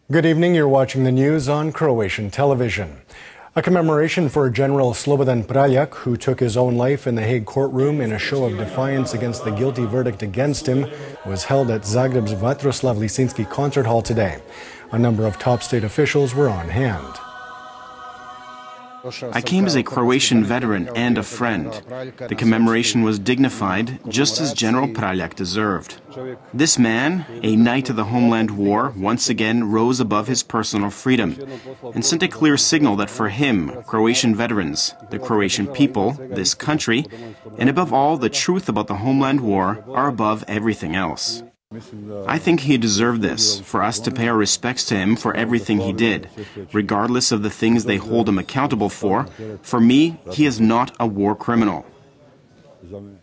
Good evening, you're watching the news on Croatian television. A commemoration for General Slobodan Praljak, who took his own life in the Hague courtroom in a show of defiance against the guilty verdict against him, was held at Zagreb's Vatroslav Lisinski Concert Hall today. A number of top state officials were on hand. I came as a Croatian veteran and a friend. The commemoration was dignified, just as General Praljak deserved. This man, a knight of the homeland war, once again rose above his personal freedom and sent a clear signal that for him, Croatian veterans, the Croatian people, this country, and above all, the truth about the homeland war are above everything else. I think he deserved this, for us to pay our respects to him for everything he did, regardless of the things they hold him accountable for. For me, he is not a war criminal.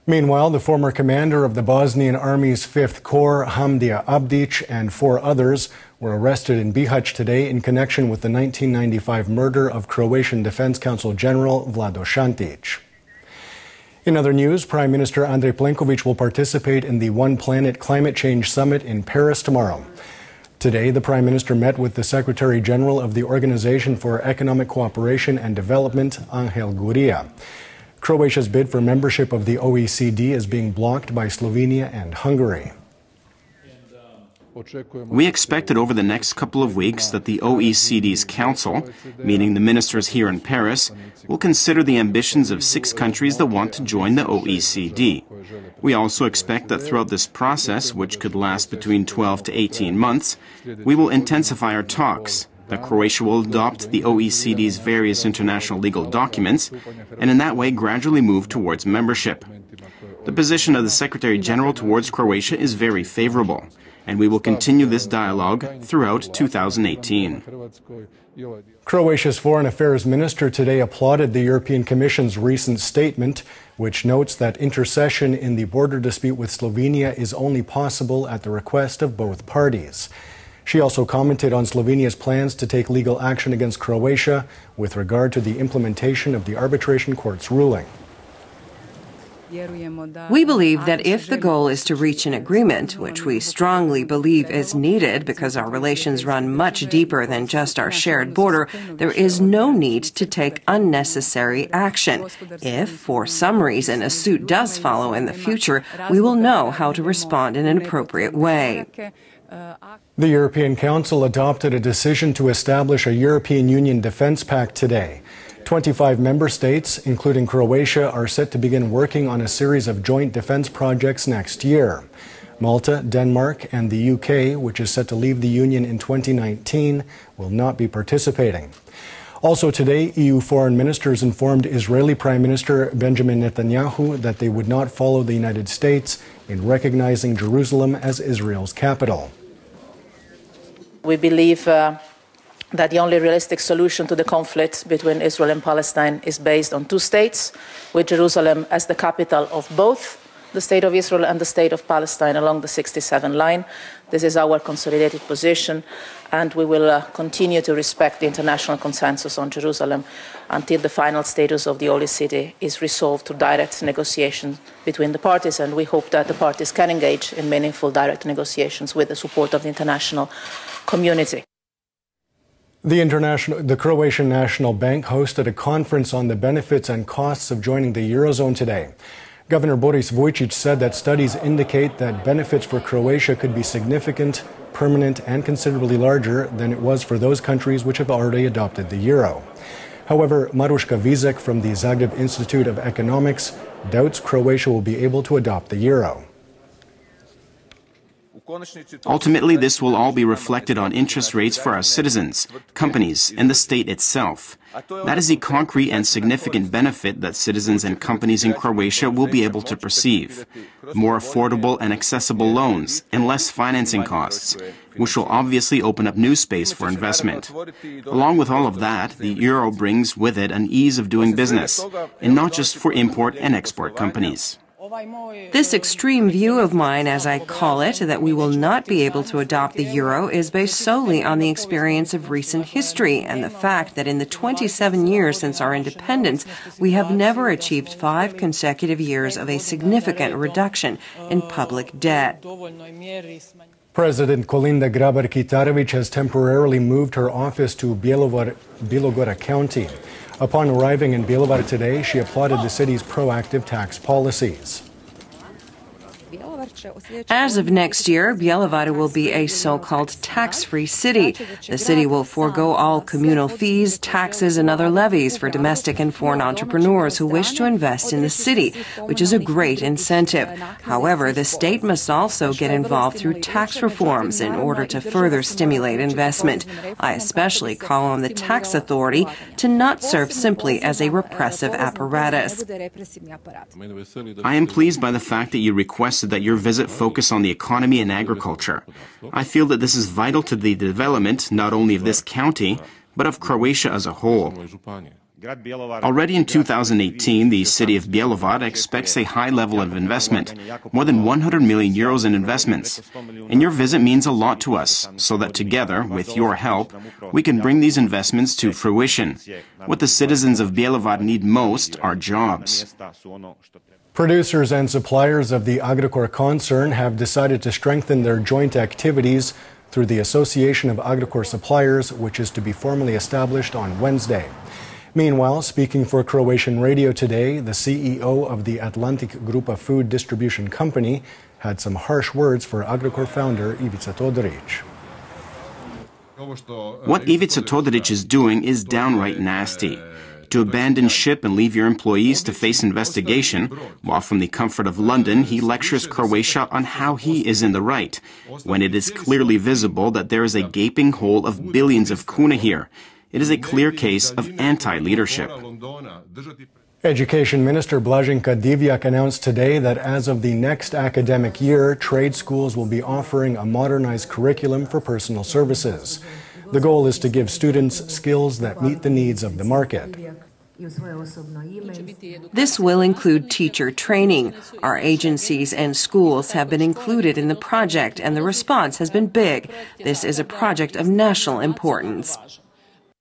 Meanwhile, the former commander of the Bosnian Army's 5th Corps, Hamdija Abdić, and 4 others were arrested in Bihać today in connection with the 1995 murder of Croatian Defense Council General Vlado Šantić. In other news, Prime Minister Andrej Plenković will participate in the One Planet Climate Change Summit in Paris tomorrow. Today, the Prime Minister met with the Secretary General of the Organization for Economic Cooperation and Development, Angel Gurria. Croatia's bid for membership of the OECD is being blocked by Slovenia and Hungary. We expect that over the next couple of weeks that the OECD's Council, meaning the ministers here in Paris, will consider the ambitions of 6 countries that want to join the OECD. We also expect that throughout this process, which could last between 12 to 18 months, we will intensify our talks, that Croatia will adopt the OECD's various international legal documents, and in that way gradually move towards membership. The position of the Secretary General towards Croatia is very favorable, and we will continue this dialogue throughout 2018. Croatia's Foreign Affairs Minister today applauded the European Commission's recent statement, which notes that intercession in the border dispute with Slovenia is only possible at the request of both parties. She also commented on Slovenia's plans to take legal action against Croatia with regard to the implementation of the arbitration court's ruling. We believe that if the goal is to reach an agreement, which we strongly believe is needed because our relations run much deeper than just our shared border, there is no need to take unnecessary action. If, for some reason, a suit does follow in the future, we will know how to respond in an appropriate way. The European Council adopted a decision to establish a European Union defense pact today. 25 member states, including Croatia, are set to begin working on a series of joint defense projects next year. Malta, Denmark, and the UK, which is set to leave the Union in 2019, will not be participating. Also today, EU foreign ministers informed Israeli Prime Minister Benjamin Netanyahu that they would not follow the United States in recognizing Jerusalem as Israel's capital. We believe that the only realistic solution to the conflict between Israel and Palestine is based on 2 states, with Jerusalem as the capital of both the State of Israel and the State of Palestine along the 67 line. This is our consolidated position, and we will continue to respect the international consensus on Jerusalem until the final status of the Holy City is resolved through direct negotiations between the parties, and we hope that the parties can engage in meaningful direct negotiations with the support of the international community. The Croatian National Bank hosted a conference on the benefits and costs of joining the Eurozone today. Governor Boris Vujčić said that studies indicate that benefits for Croatia could be significant, permanent, and considerably larger than it was for those countries which have already adopted the euro. However, Maruška Vizek from the Zagreb Institute of Economics doubts Croatia will be able to adopt the euro. Ultimately, this will all be reflected on interest rates for our citizens, companies, and the state itself. That is the concrete and significant benefit that citizens and companies in Croatia will be able to perceive. More affordable and accessible loans and less financing costs, which will obviously open up new space for investment. Along with all of that, the euro brings with it an ease of doing business, and not just for import and export companies. This extreme view of mine, as I call it, that we will not be able to adopt the euro is based solely on the experience of recent history and the fact that in the 27 years since our independence, we have never achieved 5 consecutive years of a significant reduction in public debt. President Kolinda Grabar-Kitarović has temporarily moved her office to Bjelogora County. Upon arriving in Bjelovar today, she applauded the city's proactive tax policies. As of next year, Bjelovar will be a so-called tax-free city. The city will forego all communal fees, taxes, and other levies for domestic and foreign entrepreneurs who wish to invest in the city, which is a great incentive. However, the state must also get involved through tax reforms in order to further stimulate investment. I especially call on the tax authority to not serve simply as a repressive apparatus. I am pleased by the fact that you requested that your visit focus on the economy and agriculture. I feel that this is vital to the development not only of this county, but of Croatia as a whole. Already in 2018, the city of Bjelovar expects a high level of investment, more than 100 million euros in investments. And your visit means a lot to us, so that together, with your help, we can bring these investments to fruition. What the citizens of Bjelovar need most are jobs. Producers and suppliers of the Agrokor concern have decided to strengthen their joint activities through the Association of Agrokor Suppliers, which is to be formally established on Wednesday. Meanwhile, speaking for Croatian radio today, the CEO of the Atlantic Grupa Food Distribution Company had some harsh words for Agrokor founder Ivica Todorić. What Ivica Todorić is doing is downright nasty. To abandon ship and leave your employees to face investigation, while from the comfort of London he lectures Croatia on how he is in the right, when it is clearly visible that there is a gaping hole of billions of kuna here. It is a clear case of anti-leadership. Education Minister Blaženka Divjak announced today that as of the next academic year, trade schools will be offering a modernized curriculum for personal services. The goal is to give students skills that meet the needs of the market. This will include teacher training. Our agencies and schools have been included in the project, and the response has been big. This is a project of national importance.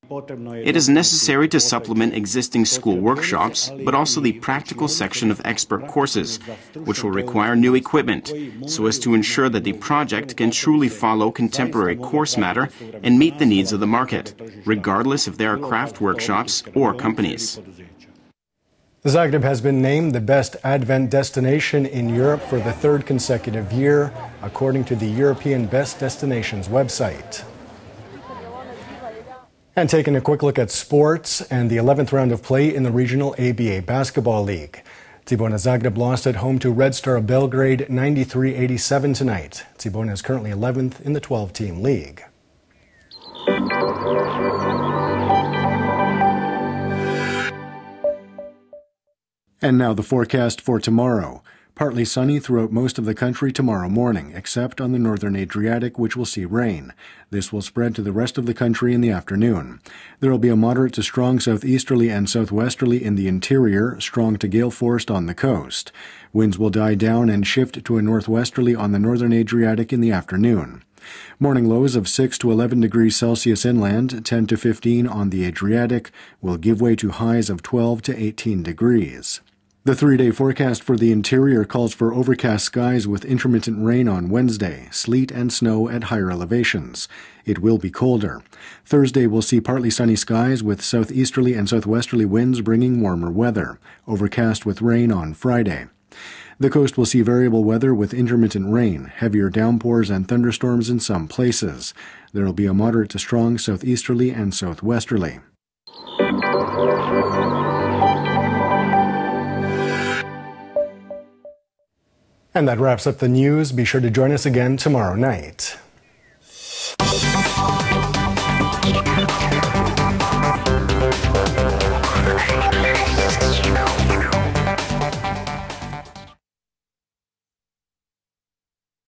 It is necessary to supplement existing school workshops, but also the practical section of expert courses, which will require new equipment, so as to ensure that the project can truly follow contemporary course matter and meet the needs of the market, regardless if there are craft workshops or companies. Zagreb has been named the best Advent destination in Europe for the third consecutive year, according to the European Best Destinations website. And taking a quick look at sports and the 11th round of play in the regional ABA Basketball League. Cibona Zagreb lost at home to Red Star Belgrade 93-87 tonight. Cibona is currently 11th in the 12-team league. And now the forecast for tomorrow. Partly sunny throughout most of the country tomorrow morning, except on the northern Adriatic, which will see rain. This will spread to the rest of the country in the afternoon. There will be a moderate to strong southeasterly and southwesterly in the interior, strong to gale force on the coast. Winds will die down and shift to a northwesterly on the northern Adriatic in the afternoon. Morning lows of 6 to 11 degrees Celsius inland, 10 to 15 on the Adriatic, will give way to highs of 12 to 18 degrees. The three-day forecast for the interior calls for overcast skies with intermittent rain on Wednesday, sleet and snow at higher elevations. It will be colder. Thursday will see partly sunny skies with southeasterly and southwesterly winds bringing warmer weather. Overcast with rain on Friday. The coast will see variable weather with intermittent rain, heavier downpours and thunderstorms in some places. There will be a moderate to strong southeasterly and southwesterly. And that wraps up the news. Be sure to join us again tomorrow night.